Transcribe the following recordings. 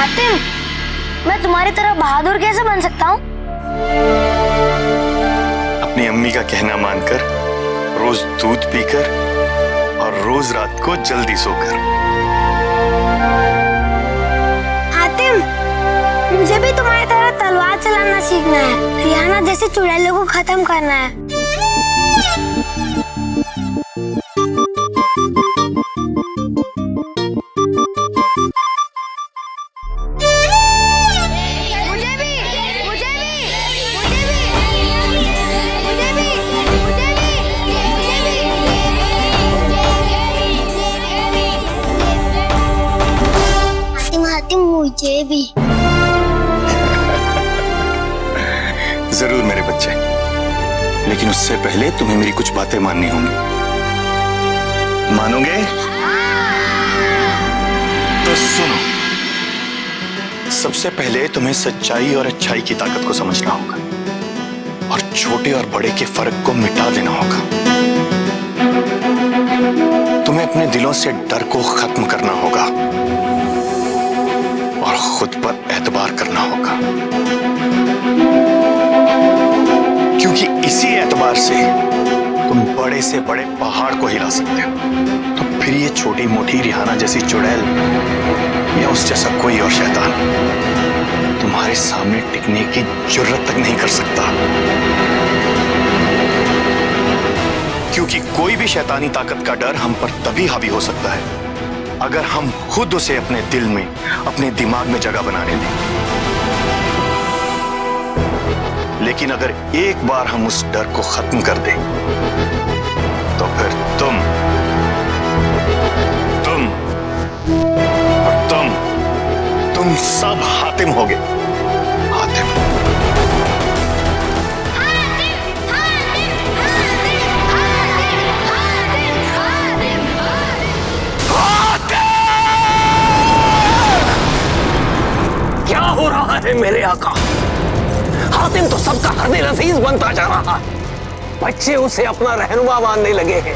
हातिम, मैं तुम्हारी तरह बहादुर कैसे बन सकता हूँ? अपनी अम्मी का कहना मानकर, रोज दूध पीकर और रोज रात को जल्दी सोकर। हातिम, मुझे भी तुम्हारी तरह तलवार चलाना सीखना है। रिहाना जैसे चुड़ैलों को खत्म करना है। मुझे भी। जरूर मेरे बच्चे, लेकिन उससे पहले तुम्हें मेरी कुछ बातें माननी होंगी। मानोगे? तो सुनो, सबसे पहले तुम्हें सच्चाई और अच्छाई की ताकत को समझना होगा और छोटे और बड़े के फर्क को मिटा देना होगा। तुम्हें अपने दिलों से डर को खत्म करना होगा और खुद पर एतबार करना होगा, क्योंकि इसी एतबार से तुम बड़े से बड़े पहाड़ को हिला सकते हो। तो फिर ये छोटी मोटी रिहाना जैसी चुड़ैल या उस जैसा कोई और शैतान तुम्हारे सामने टिकने की जुर्रत तक नहीं कर सकता, क्योंकि कोई भी शैतानी ताकत का डर हम पर तभी हावी हो सकता है अगर हम खुद उसे अपने दिल में, अपने दिमाग में जगह बनाने दें। लेकिन अगर एक बार हम उस डर को खत्म कर दें, तो फिर तुम और तुम सब हातिम होगे। हातिम। क्या हो रहा है मेरे आका? हातिम तो सबका हरदिल अजीज बनता जा रहा है। बच्चे उसे अपना रहनुमा मानने लगे हैं।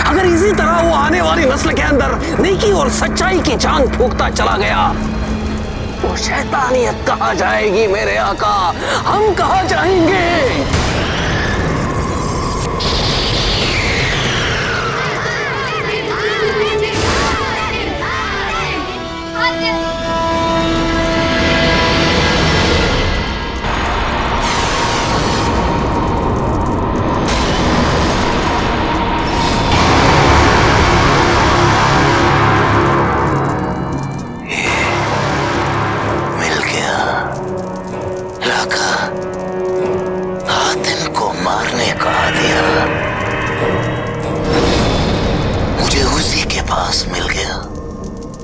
अगर इसी तरह वो आने वाली नस्ल के अंदर नेकी और सच्चाई की जान फूंकता चला गया, वो शैतानियत कहाँ जाएगी मेरे आका? हम कहाँ जाएंगे?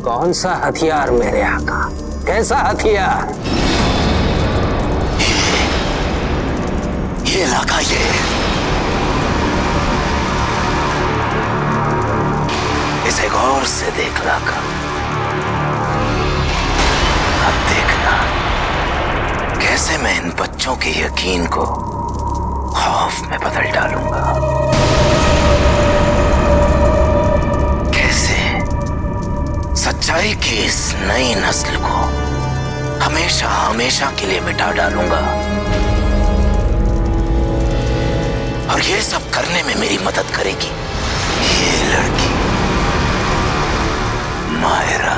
कौन सा हथियार मेरे आका? कैसा हथियार? ये लाका, ये इसे गौर से देख लाका। अब देखना कैसे मैं इन बच्चों के यकीन को खौफ में बदल डालूंगा। सच्चाई की इस नई नस्ल को हमेशा हमेशा के लिए मिटा डालूंगा। और ये सब करने में मेरी मदद करेगी ये लड़की मायरा।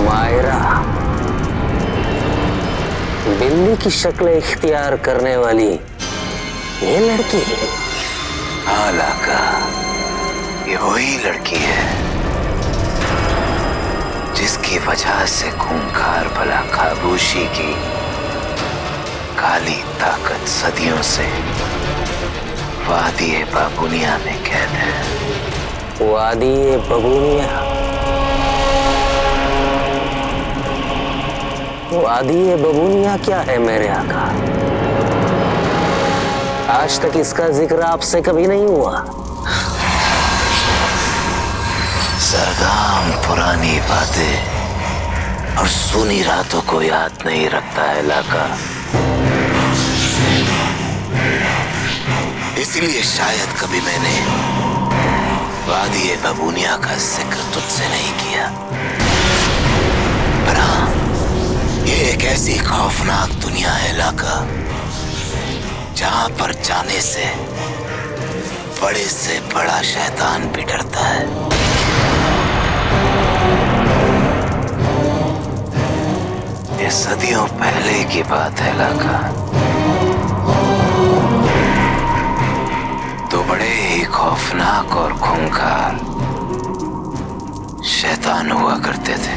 मायरा, बिल्ली की शक्ल इख्तियार करने वाली ये लड़की? हाँ लाका, ये वही लड़की है जिसकी वजह से खूंखार भला खामोशी की काली ताकत सदियों से वादी बाबूनिया में कैद है। वादी बबूनिया? वादी बबूनिया क्या है मेरे आका? आज तक इसका जिक्र आपसे कभी नहीं हुआ। सरगाम पुरानी बातें और सुनी रातों को याद नहीं रखता है लाका। इसलिए शायद कभी मैंने वादी बबूनिया का जिक्र तुझसे नहीं किया, पर हाँ, ये एक ऐसी खौफनाक दुनिया है लाका, जहां पर जाने से बड़े से बड़ा शैतान भी डरता है। ये सदियों पहले की बात है लाका। तो बड़े ही खौफनाक और खूंखार शैतान हुआ करते थे।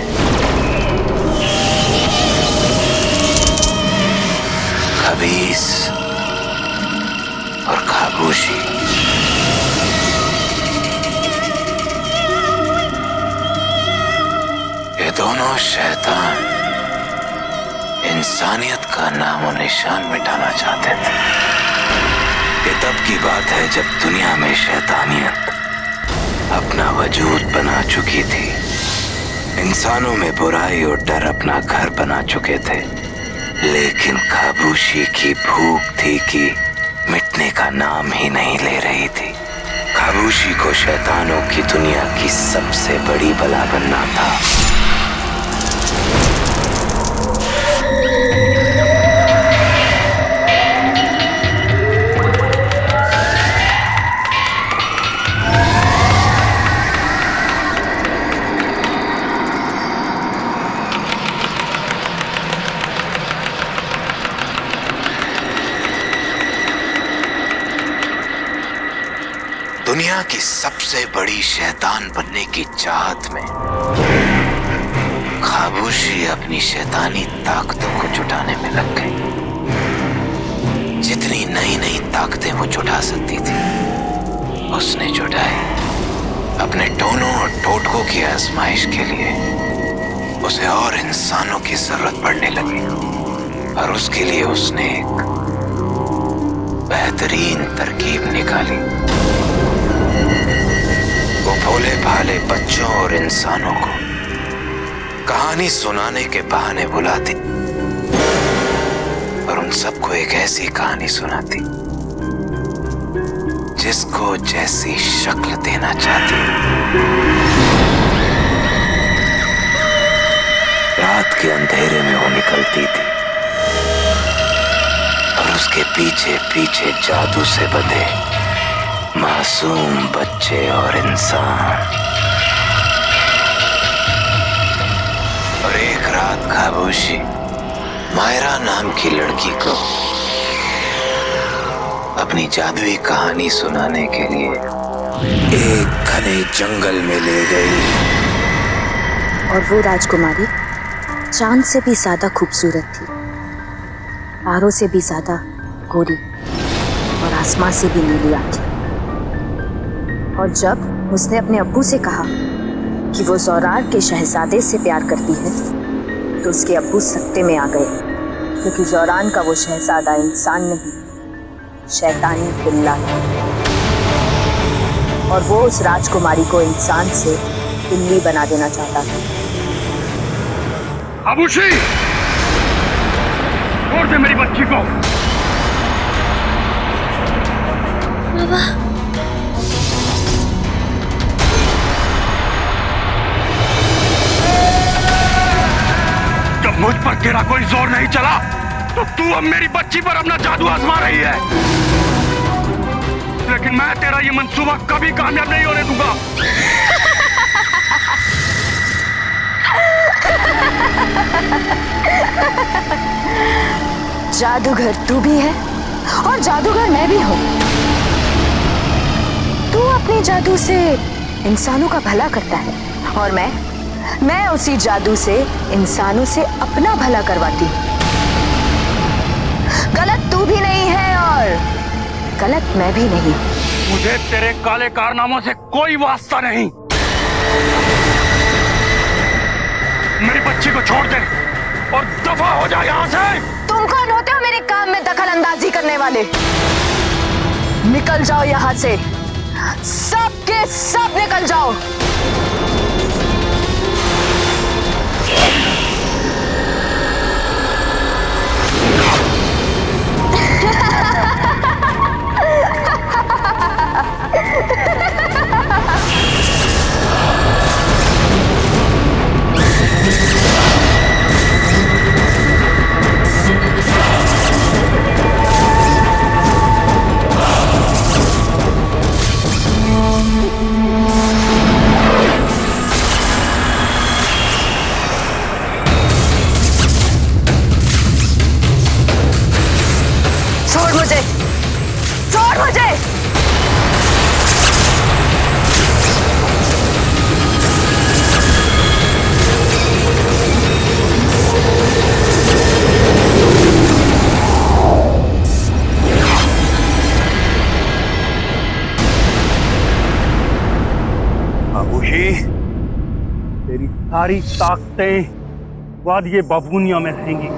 खबीस और खामोशी। ये दोनों शैतान इंसानियत का नामो निशान मिटाना चाहते थे। ये तब की बात है जब दुनिया में शैतानियत अपना वजूद बना चुकी थी। इंसानों में बुराई और डर अपना घर बना चुके थे, लेकिन खामोशी की भूख थी कि मिटने का नाम ही नहीं ले रही थी। खामोशी को शैतानों की दुनिया की सबसे बड़ी बला बनना था। दुनिया की सबसे बड़ी शैतान बनने की चाहत में खामोशी अपनी शैतानी ताकतों को जुटाने में लग गई। जितनी नई नई ताकतें वो जुटा सकती थी उसने जुटाई। अपने टोनों और टोटकों की आजमाइश के लिए उसे और इंसानों की जरूरत पड़ने लगी, और उसके लिए उसने एक बेहतरीन तरकीब निकाली। वो भोले भाले बच्चों और इंसानों को कहानी सुनाने के बहाने बुलाती और उन सबको एक ऐसी कहानी सुनाती जिसको जैसी शक्ल देना चाहती। रात के अंधेरे में वो निकलती थी और उसके पीछे पीछे जादू से बंधे मासूम बच्चे और इंसान। और एक रात खामोशी मायरा नाम की लड़की को अपनी जादुई कहानी सुनाने के लिए एक घने जंगल में ले गई। और वो राजकुमारी चांद से भी ज्यादा खूबसूरत थी, तारों से भी ज्यादा गोरी और आसमां से भी नीली आंखें। और जब उसने अपने अब्बू से कहा कि वो ज़ौरार के शहजादे से प्यार करती है, तो उसके अब्बू सकते में आ गए, क्योंकि ज़ौरान का वो शहजादा इंसान नहीं, शैतानी बिल्ला है। और वो उस राजकुमारी को इंसान से बिल्ली बना देना चाहता था। खामोशी, छोड़ दे मेरी बच्ची को। बाबा, जब मुझ पर तेरा कोई जोर नहीं चला तो तू अब मेरी बच्ची पर अपना जादू आजमा रही है, लेकिन मैं तेरा ये मंसूबा कभी कामयाब नहीं होने दूंगा। जादूगर तू भी है और जादूगर मैं भी हूँ। तू अपने जादू से इंसानों का भला करता है और मैं उसी जादू से इंसानों से अपना भला करवाती हूँ। गलत तू भी नहीं है और गलत मैं भी नहीं। मुझे तेरे काले कारनामों से कोई वास्ता नहीं। मेरी बच्ची को छोड़ दे और दफा हो जा यहाँ से। तुम कौन होते हो मेरे काम में दखल अंदाजी करने वाले? निकल जाओ यहाँ से, सब के सब निकल जाओ। छोड़ मुझे। खामोशी, तेरी सारी ताकतें बाद ये बबूनियों में रहेंगी,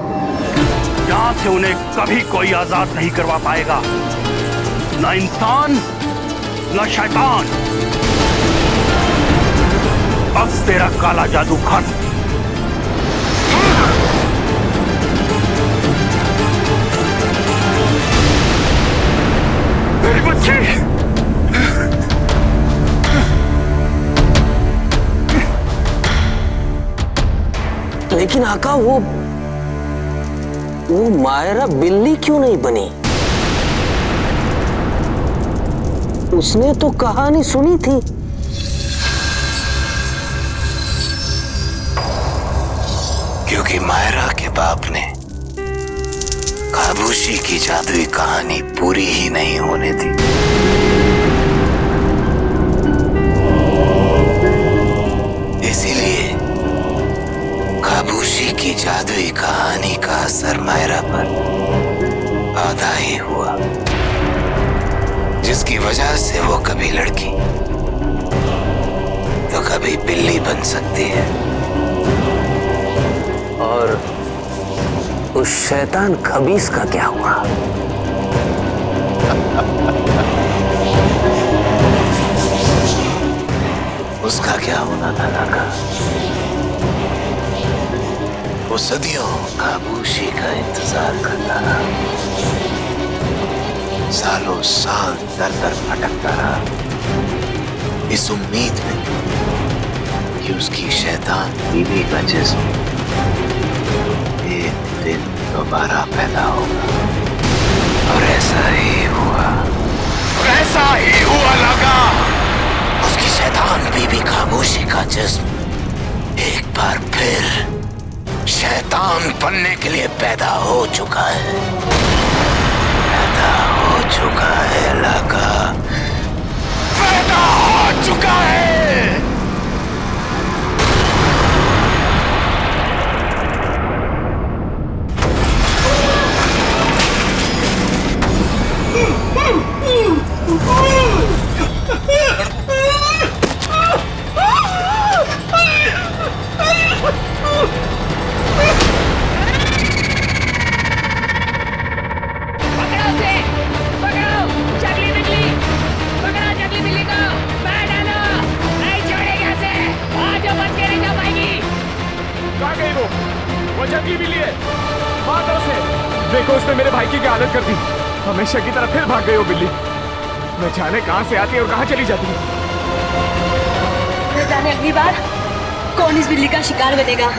जहां से उन्हें कभी कोई आजाद नहीं करवा पाएगा, ना इंसान ना शैतान। बस तेरा काला जादू खत्म। मेरी बच्ची, लेकिन आका वो मायरा बिल्ली क्यों नहीं बनी? उसने तो कहानी सुनी थी। क्योंकि मायरा के बाप ने खामोशी की जादुई कहानी पूरी ही नहीं होने दी। इसीलिए खामोशी की जादुई कहानी का असर मायरा पर आधा ही हुआ, जिसकी वजह से वो कभी लड़की तो कभी बिल्ली बन सकती है। और उस शैतान खबीस का क्या हुआ? उसका क्या होना था लाका? वो सदियों खामोशी का इंतजार करता रहा, सालों साल दर दर भटकता रहा, इस उम्मीद में कि उसकी शैतान बीवी का जिस्म एक दिन दोबारा पैदा होगा। और ऐसा ही हुआ। ऐसा ही हुआ लगा। उसकी शैतान बीवी खामोशी का जिस्म एक बार फिर शैतान बनने के लिए पैदा हो चुका है। पैदा हो चुका है लाका, पैदा हो चुका है। वो जंगली बिल्ली है, मार दो उसे। देखो उसने मेरे भाई की क्या हालत कर दी। हमेशा की तरह फिर भाग गई वो बिल्ली। न जाने कहां से आती है और कहां चली जाती है। न जाने अगली बार कौन इस बिल्ली का शिकार बनेगा।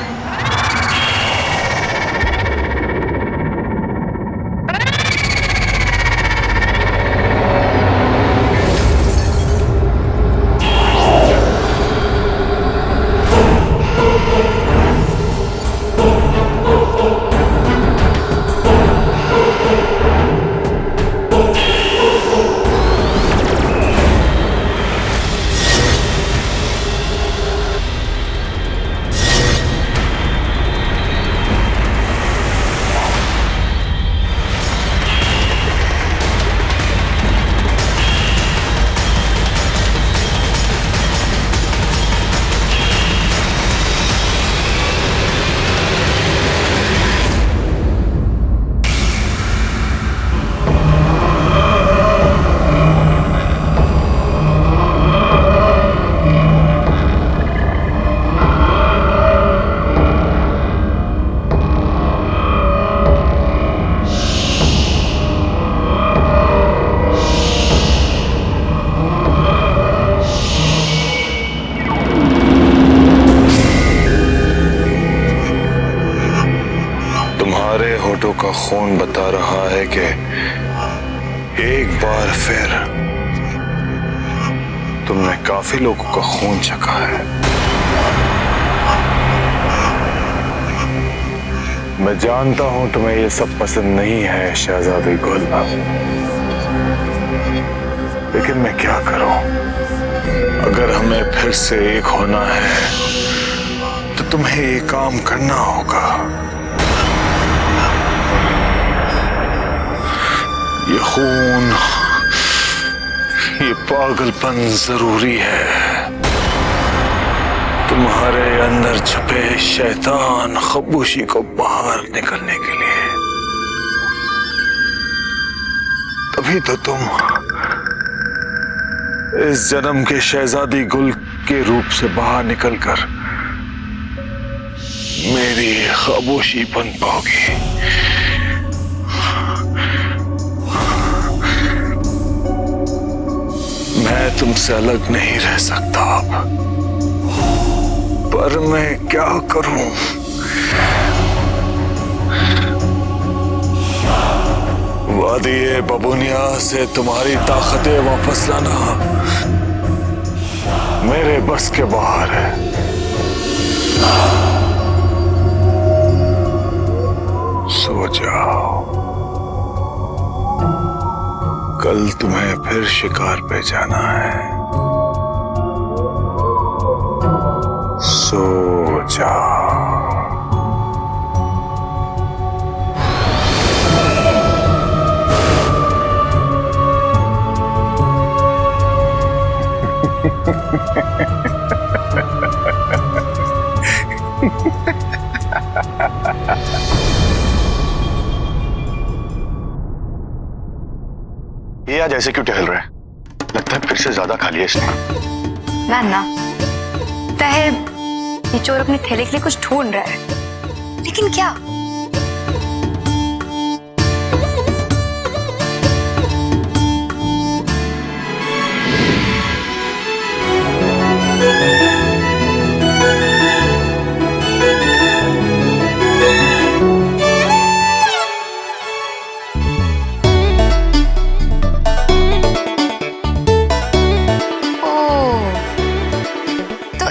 होठों का खून बता रहा है कि एक बार फिर तुमने काफी लोगों का खून चखा है। मैं जानता हूं तुम्हें ये सब पसंद नहीं है शहजादी गुल, लेकिन मैं क्या करूं? अगर हमें फिर से एक होना है तो तुम्हें ये काम करना होगा। ये खून, ये पागलपन जरूरी है तुम्हारे अंदर छुपे शैतान खबूशी को बाहर निकलने के लिए। तभी तो तुम इस जन्म के शहजादी गुल के रूप से बाहर निकलकर मेरी खामोशी बन पाओगी। मैं तुमसे अलग नहीं रह सकता अब, पर मैं क्या करूं? वादी बबूनिया से तुम्हारी ताकतें वापस लाना मेरे बस के बाहर है। सो जाओ, कल तुम्हें फिर शिकार पे जाना है। सो जाओ। ये आज ऐसे क्यों टहल रहा है? लगता है फिर से ज्यादा खा लिया इसने। ना ताहिर, ये चोर अपने थैले के लिए कुछ ढूंढ रहा है, लेकिन क्या?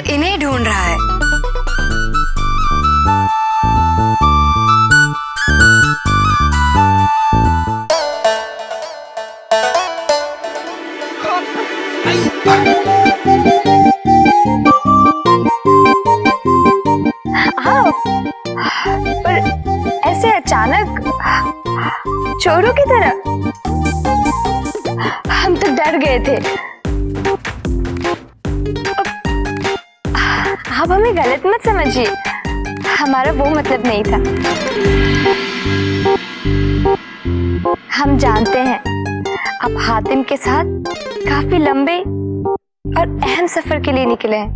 इन्हें ढूंढ रहा है। हाँ, पर ऐसे अचानक चोरों की तरह हम तो डर गए थे। आप हमें गलत मत समझिए, हमारा वो मतलब नहीं था। हम जानते हैं आप हातिम के साथ काफी लंबे और अहम सफर के लिए निकले हैं।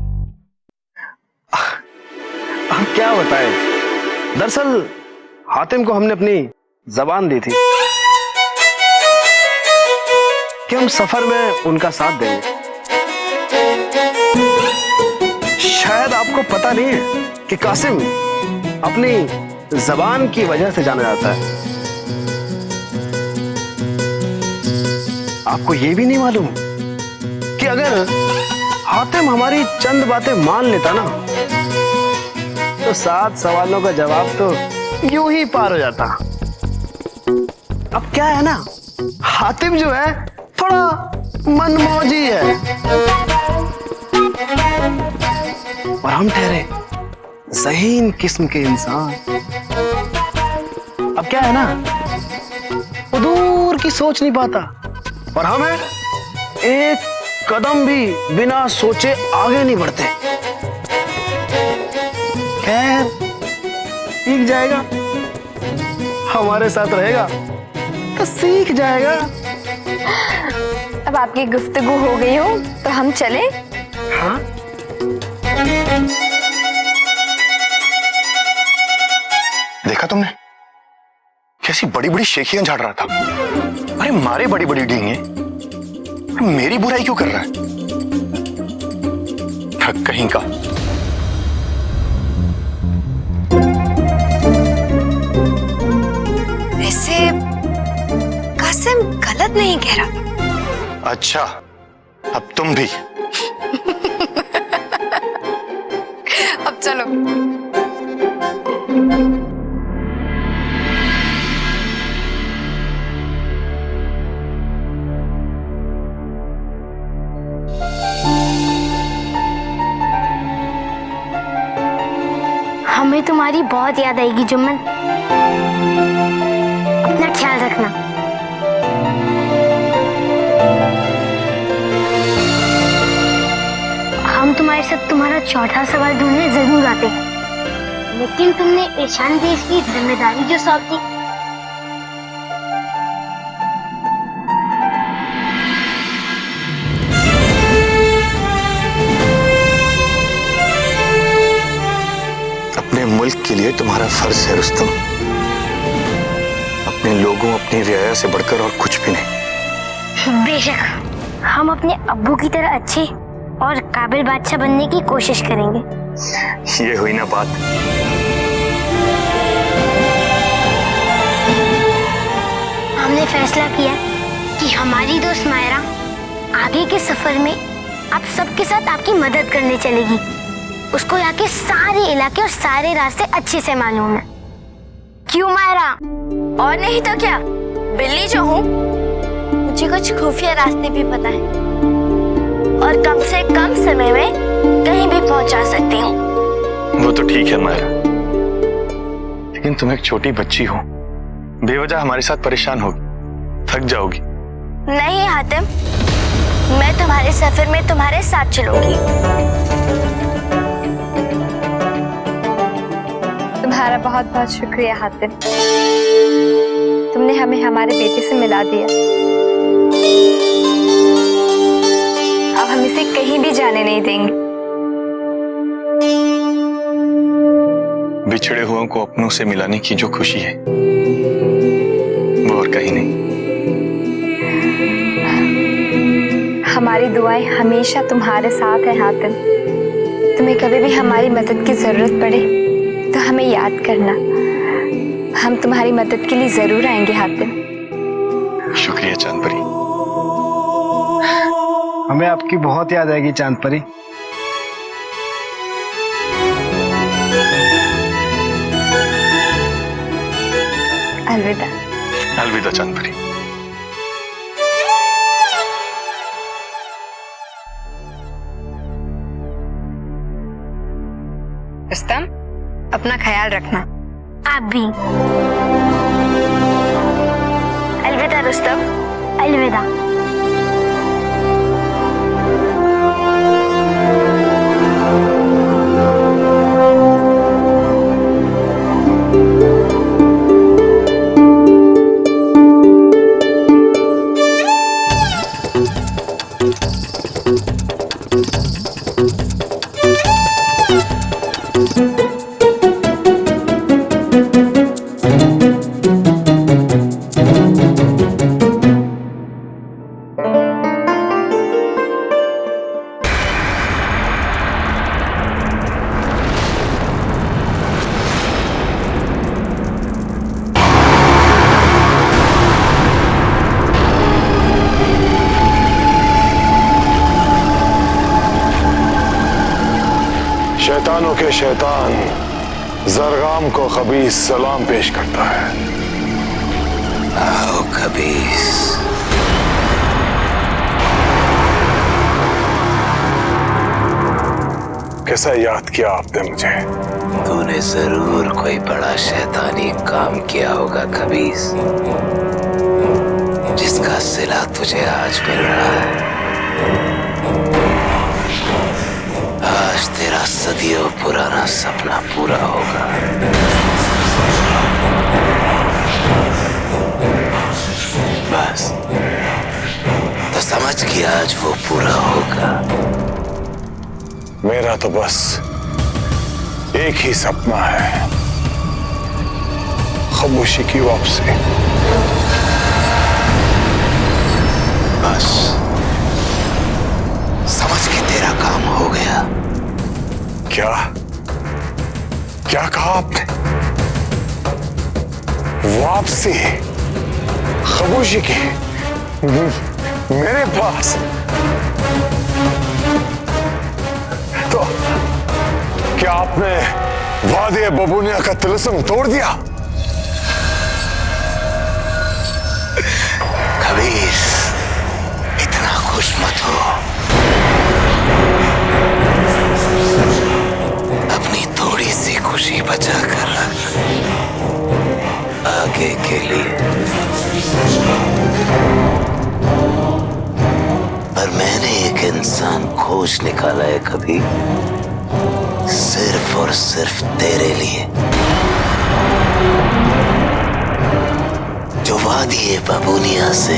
हम क्या बताएं? दरअसल हातिम को हमने अपनी जबान दी थी कि हम सफर में उनका साथ देंगे। शायद आपको पता नहीं है कि कासिम अपनी जबान की वजह से जाना जाता है। आपको यह भी नहीं मालूम कि अगर हातिम हमारी चंद बातें मान लेता ना, तो 7 सवालों का जवाब तो यूं ही पार हो जाता। अब क्या है ना, हातिम जो है थोड़ा मनमौजी है और हम ठहरे ज़हीन किस्म के इंसान। अब क्या है ना, वो दूर की सोच नहीं पाता और हम हैं एक कदम भी बिना सोचे आगे नहीं बढ़ते। खैर, सीख जाएगा, हमारे साथ रहेगा तो सीख जाएगा। अब आपकी गुफ्तगू हो गई हो तो हम चले? हाँ, देखा तुमने कैसी बड़ी बड़ी शेखियां झाड़ रहा था? अरे मारे बड़ी बड़ी डींगे, मेरी बुराई क्यों कर रहा है? ठग कहीं का। वैसे कासिम गलत नहीं कह रहा। अच्छा, अब तुम भी। अब चलो। हमें तुम्हारी बहुत याद आएगी जुम्मन। अपना ख्याल रखना। हम तुम्हारे साथ तुम्हारा चौथा सवाल ढूंढने जरूर आते हैं, लेकिन तुमने ईशान देश की जिम्मेदारी जो सौंप दी, अपने मुल्क के लिए तुम्हारा फर्ज है रुस्तम। अपने लोगों, अपनी रियाया से बढ़कर और कुछ भी नहीं। बेशक हम अपने अब्बू की तरह अच्छे और काबिल बादशाह बनने की कोशिश करेंगे। ये हुई ना बात। हमने फैसला किया कि हमारी दोस्त मायरा आगे के सफर में आप सबके साथ आपकी मदद करने चलेगी। उसको यहाँ के सारे इलाके और सारे रास्ते अच्छे से मालूम है। क्यों मायरा? और नहीं तो क्या, बिल्ली जो हूँ मुझे कुछ खुफिया रास्ते भी पता है और कम से कम समय में कहीं भी पहुंचा सकती हूँ। वो तो ठीक है मायरा, लेकिन तुम एक छोटी बच्ची हो, बेवजह हमारे साथ परेशान होगी, थक जाओगी। नहीं हातिम, मैं तुम्हारे सफर में तुम्हारे साथ चलूंगी। तुम्हारा बहुत बहुत शुक्रिया हातिम, तुमने हमें हमारे बेटे से मिला दिया। अब हम इसे कहीं भी जाने नहीं देंगे। बिछड़े हुओं को अपनों से मिलाने की जो खुशी है वो और कहीं नहीं। हमारी दुआएं हमेशा तुम्हारे साथ है हातिम। तुम्हें कभी भी हमारी मदद की जरूरत पड़े तो हमें याद करना, हम तुम्हारी मदद के लिए जरूर आएंगे हातिम। शुक्रिया चांद परी। हमें आपकी बहुत याद आएगी चांद परी। अलविदा। अलविदा चांद परी। रुस्तम, अपना ख्याल रखना। आप भी। अलविदा रुस्तम। अलविदा। शैतानों के शैतान जरगाम को खबीस सलाम पेश करता है। आओ खबीस। कैसा याद किया आपने मुझे? तूने जरूर कोई बड़ा शैतानी काम किया होगा खबीस, जिसका सिला तुझे आज मिल रहा है। आज तेरा सदियों पुराना सपना पूरा होगा। बस तो समझ कि आज वो पूरा होगा। मेरा तो बस एक ही सपना है, खामोशी की वापसी। बस समझ के तेरा काम हो गया। क्या क्या कहा आपने? वापसी खामोशी की मेरे पास? तो क्या आपने वादे बबूनिया का तिलिस्म तोड़ दिया? खबीस, इतना खुश मत हो। अपनी थोड़ी सी खुशी बचा इंसान खोज निकाला है कभी, सिर्फ और सिर्फ तेरे लिए, जो वादी बबूनिया से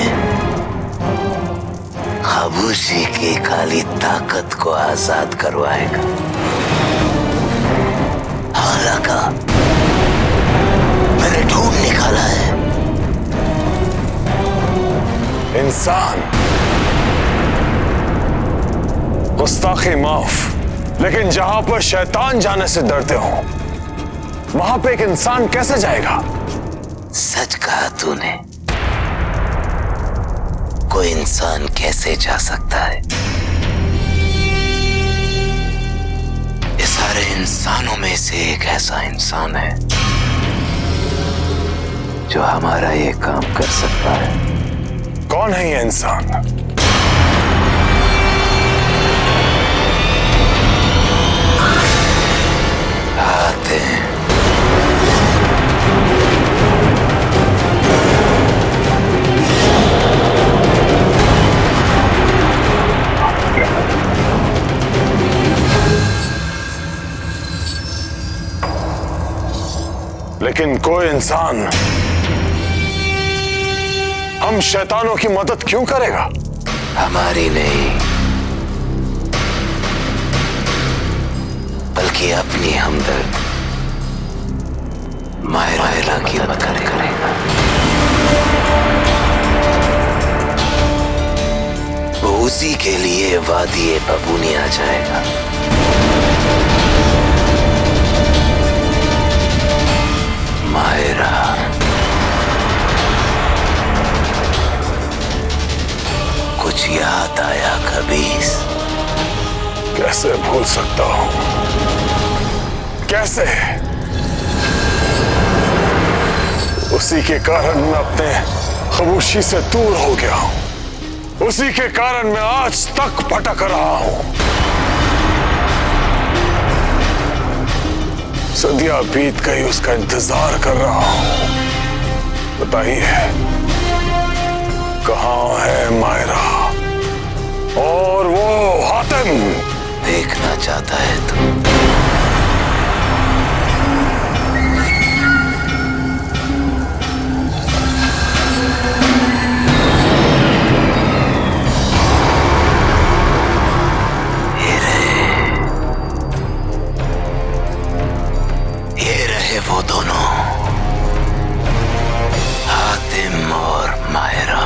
खामोशी की काली ताकत को आजाद करवाएगा। हालांकि मैंने ढूंढ निकाला है। इंसान, गुस्ताखी माफ, लेकिन जहां पर शैतान जाने से डरते हो वहां पे एक इंसान कैसे जाएगा? सच कहा तूने। कोई इंसान कैसे जा सकता है? ये सारे इंसानों में से एक ऐसा इंसान है जो हमारा ये काम कर सकता है। कौन है ये इंसान? आते हैं। लेकिन कोई इंसान हम शैतानों की मदद क्यों करेगा? हमारी नहीं, बल्कि अपनी हमदर्द मायरा की मदद करेगा। वो उसी के लिए वादी बबूनिया जाएगा। मायरा, कुछ याद आया कबीस? कैसे भूल सकता हूं? कैसे? उसी के कारण मैं अपने खामोशी से दूर हो गया हूं। उसी के कारण मैं आज तक भटक रहा हूं। सदियां बीत गई, उसका इंतजार कर रहा हूं। बताइए, कहां है मायरा और वो हातिम? देखना चाहता है तू? ये रहे वो दोनों, हातिम और मायरा।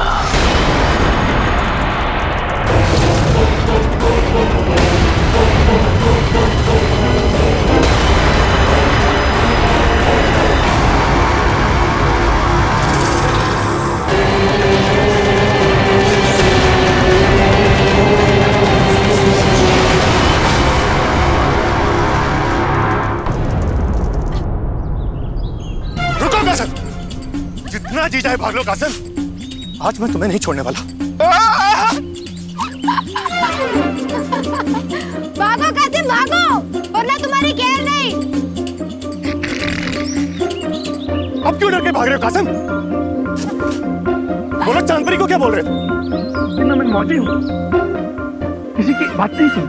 रुको कासिम, जितना जी जाए भाग लो कासिम, आज मैं तुम्हें नहीं छोड़ने वाला। भागो कासिम भागो, वरना तुम्हारी खैर नहीं। अब क्यों डर के भाग रहे हो कासिम? बोलो, चांदपरी को क्या बोल रहे थे? मैं मौजी हूँ, किसी की बात नहीं सुन,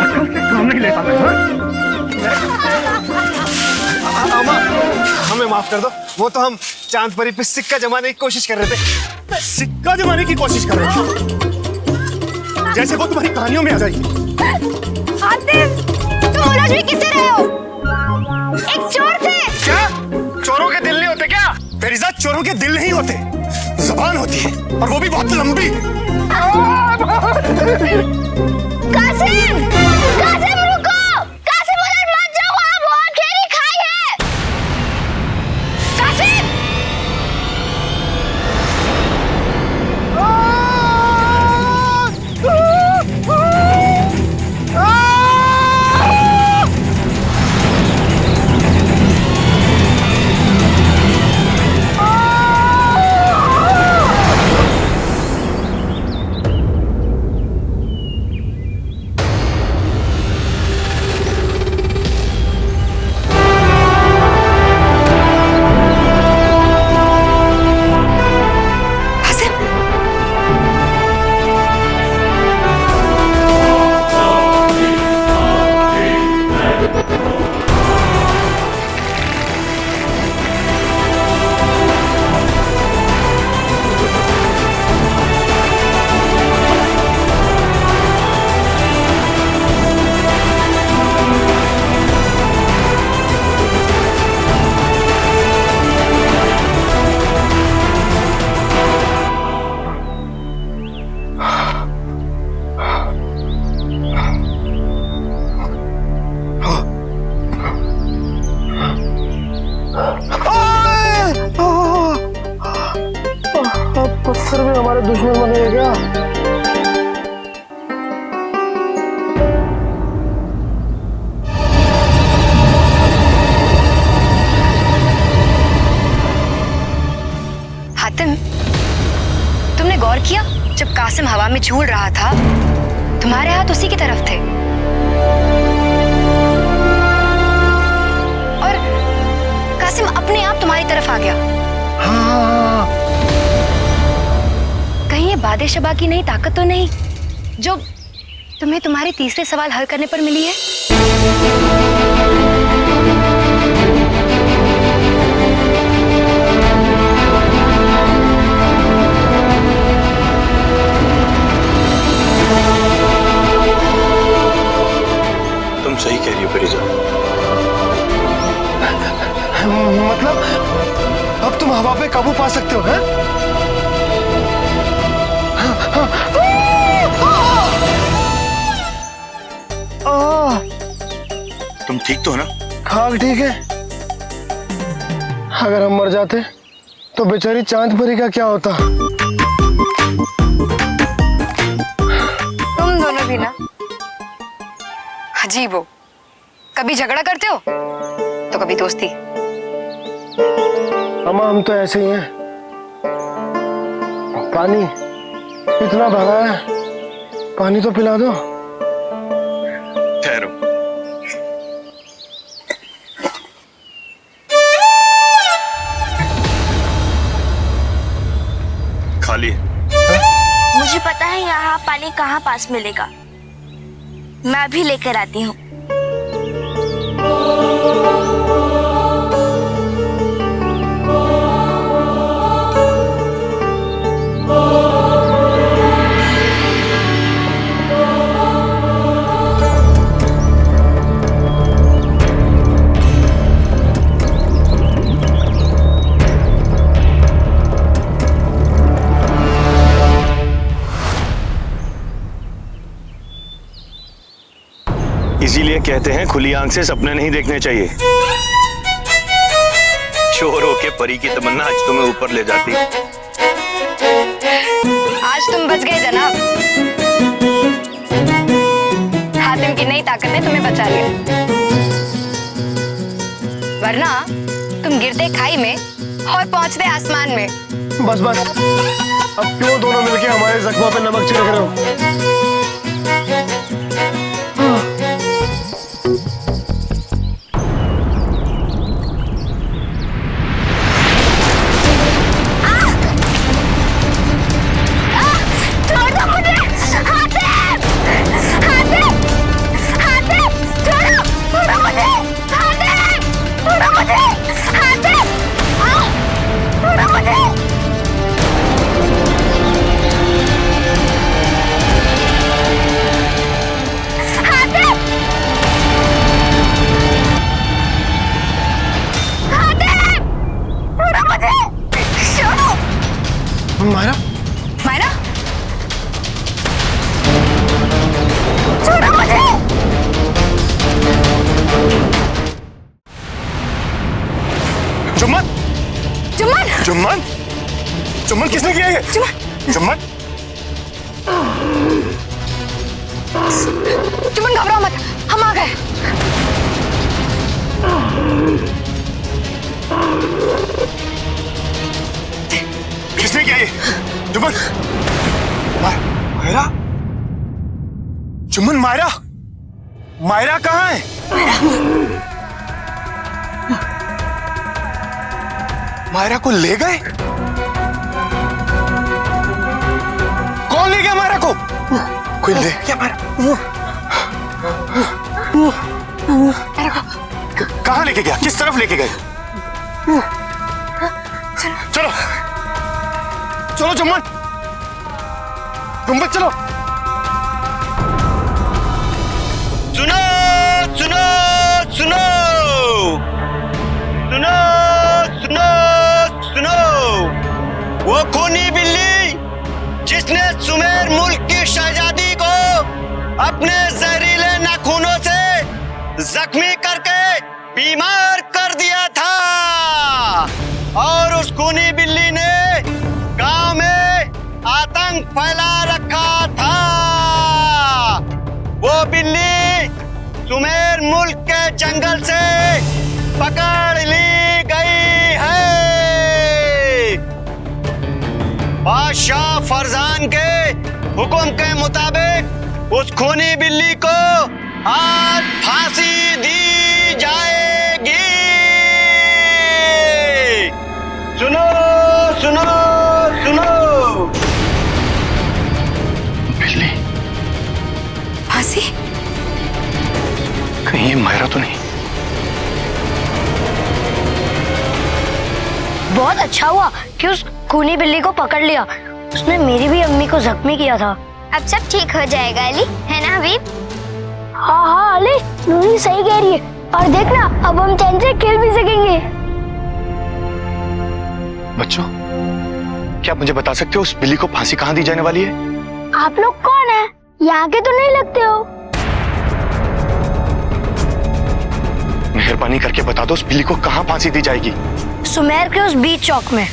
अक्ल से काम नहीं ले पाता। हमें माफ कर दो, वो तो हम चांद परी पे सिक्का जमाने की कोशिश कर रहे थे। सिक्का जमाने की कोशिश कर रहे थे, जैसे वो तुम्हारी कहानियों में आ जाएगी। हातिम, तुम उलझ भी किससे रहे हो? एक चोर से। क्या चोरों के दिल नहीं होते क्या? फेरिजा, चोरों के दिल नहीं होते, जुबान होती है, और वो भी बहुत लंबी। कासिम, कासिम रुको, कासिम उधर मत जाओ, वहाँ बहुत गहरी खाई है। कासिम, दुश्मन बन गए क्या? हातिम, तुमने गौर किया जब कासिम हवा में झूल रहा था तुम्हारे हाथ उसी की तरफ थे और कासिम अपने आप तुम्हारी तरफ आ गया। हाँ। कहीं ये बादे शबा की नई ताकत तो नहीं जो तुम्हें तुम्हारे तीसरे सवाल हल करने पर मिली है? तुम सही कह रही हो परिजा। मतलब अब तुम हवा पे काबू पा सकते हो, हैं? तुम ठीक तो हो ना? हाँ ठीक है। अगर हम मर जाते तो बेचारी चांद परी का क्या होता? तुम दोनों भी ना अजीब हो, कभी झगड़ा करते हो तो कभी दोस्ती। अम्मा हम तो ऐसे ही हैं। पानी इतना भरा है, पानी तो पिला दो। ठहरो। खाली है। मुझे पता है यहाँ पानी कहाँ पास मिलेगा, मैं अभी लेकर आती हूँ। इसीलिए कहते हैं खुली आंख से सपने नहीं देखने चाहिए। चोर होके परी की तमन्ना आज तुम्हें ऊपर ले जाती। आज तुम बच गए जनाब, हातिम की नई ताकत ने तुम्हें बचा लिया, वरना तुम गिरते खाई में और पहुंचते आसमान में। बस बस, अब क्यों दोनों मिलके हमारे जख्मों पे नमक छिड़क रहे हो? मायरा, मायरा, छोड़ो मुझे। जुम्मन, जुम्मन, जुम्मन, जुम्मन किसने किया ये? जुम्मन, जुम्मन घबराओ मत, हम आ गए। किसने किया ये? जुम्मन, मायरा, जुम्मन, मायरा, मायरा कहाँ है? मायरा को ले गए? कौन ले गया मायरा को? कोई ले गया मायरा? कहाँ लेके गया? किस तरफ लेके गए? चलो चलो जुम्मन, जुम्मन चलो। सुनो सुनो सुनो सुनो सुनो सुनो, वो खूनी बिल्ली जिसने सुमेर मुल्क की शहजादी को अपने जहरीले नाखूनों से जख्मी करके बीमार कर दिया था, और उस खूनी बिल्ली ने गांव में आतंक फैला रखा था। वो बिल्ली सुमेर मुल्क के जंगल से पकड़ ली गई है। बादशाह फरजान के हुक्म के मुताबिक उस खूनी बिल्ली को आज फांसी दी जाएगी। सुनो सुनो सुनो। बिल्ली? फांसी? कहीं ये मायरा तो नहीं? बहुत अच्छा हुआ कि उस खूनी बिल्ली को पकड़ लिया। उसने मेरी भी अम्मी को जख्मी किया था। अब सब ठीक हो जाएगा अली, है ना हबीब? हाँ हाँ अली, नूरी सही कह रही है। और देखना, अब हम चैन से खेल भी सकेंगे। बच्चों, क्या आप मुझे बता सकते हो उस बिल्ली को फांसी कहाँ दी जाने वाली है? आप लोग कौन है? यहाँ के तो नहीं लगते हो। मेहरबानी करके बता दो उस बिल्ली को कहाँ फांसी दी जाएगी? सुमेर के उस बीच चौक में।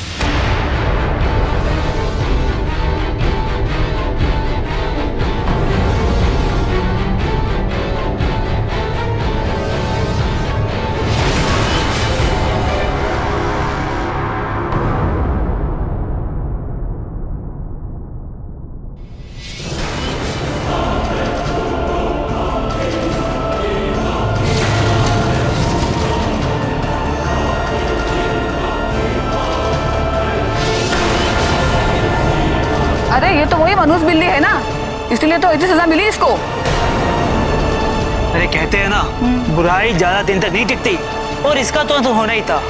अरे ये तो वही मनहूस बिल्ली है ना, इसलिए तो ऐसी सजा मिली इसको। अरे कहते हैं ना, बुराई ज्यादा दिन तक नहीं टिकती, और इसका तो होना ही था।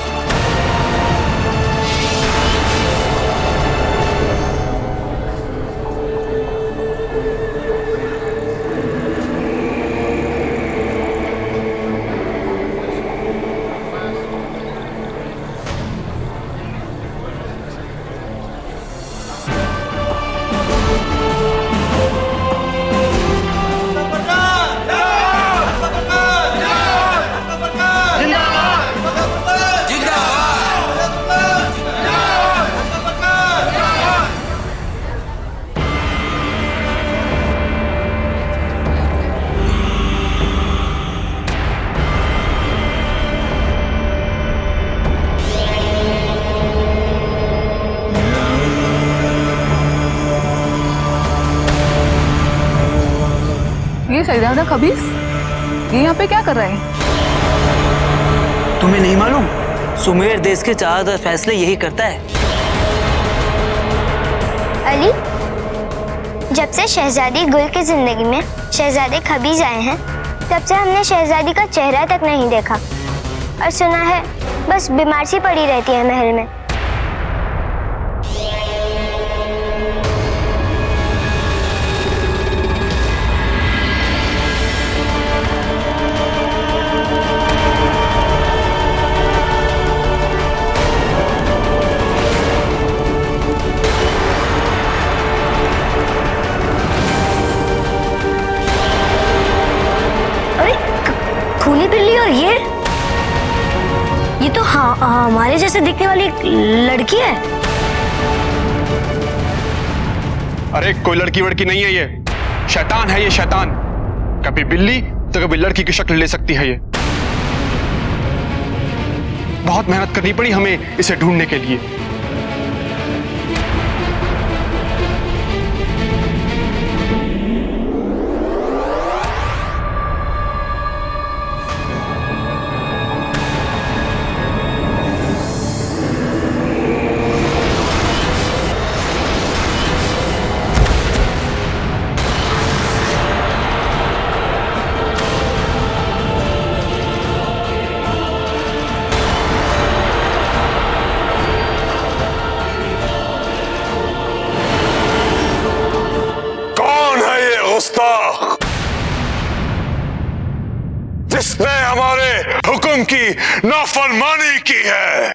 ये शहजादा खबीस, ये यहाँ पे क्या कर रहे हैं? तुम्हें नहीं मालूम? सुमेर देश के ज्यादातर फैसले यही करता है। अली, जब से शहजादी गुल की जिंदगी में शहजादे खबीज आए हैं, तब से हमने शहजादी का चेहरा तक नहीं देखा, और सुना है बस बीमार सी पड़ी रहती है महल में। खूनी बिल्ली, और ये तो हमारे जैसे दिखने वाली एक लड़की है। अरे कोई लड़की वड़की नहीं है, ये शैतान है। ये शैतान कभी बिल्ली तो कभी लड़की की शक्ल ले सकती है। ये बहुत मेहनत करनी पड़ी हमें इसे ढूंढने के लिए। जिसने हमारे हुक्म की नाफरमानी की है।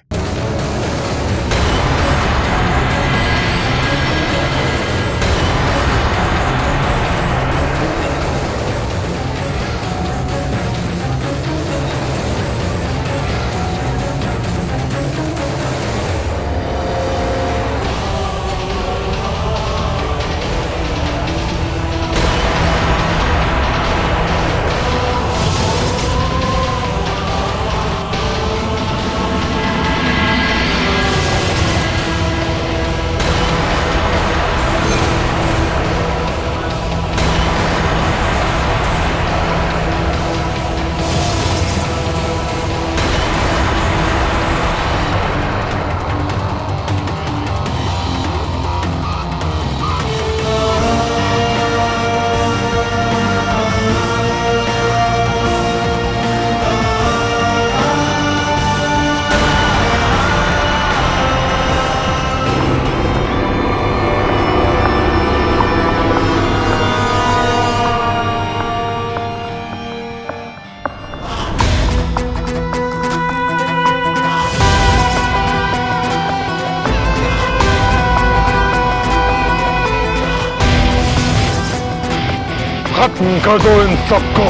खत्म कर दो इन सबको।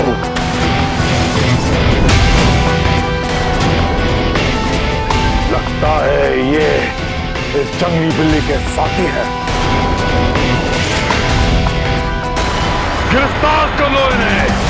लगता है ये इस जंगली बिल्ली के साथी हैं। गिरफ्तार कर लो इन्हें।